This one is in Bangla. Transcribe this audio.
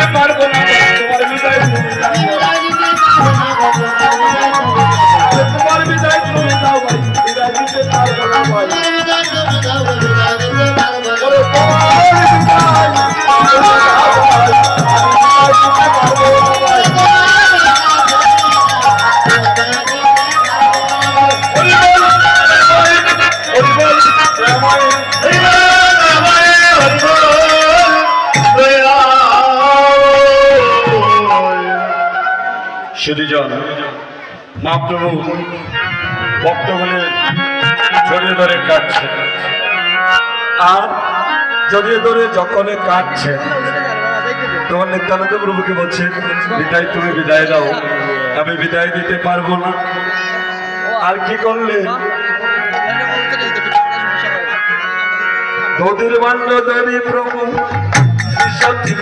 দিতে পারবো না তোমার বিদায় তুমি দাও তোমার বিদায় তুমি দাও ভাই বিদায় দিতে পারবো না ভাই সুধীজন মহাপ্রভু ভক্তগুলি জড়িয়ে ধরে কাটছে আর জড়িয়ে ধরে যখন কাটছে তখন নিত্যানন্দ প্রভুকে বলছে বিদায় তুমি বিদায় দাও আমি বিদায় দিতে পারবো না আর কি করলে নদীর বান্ডারি প্রভু সবাই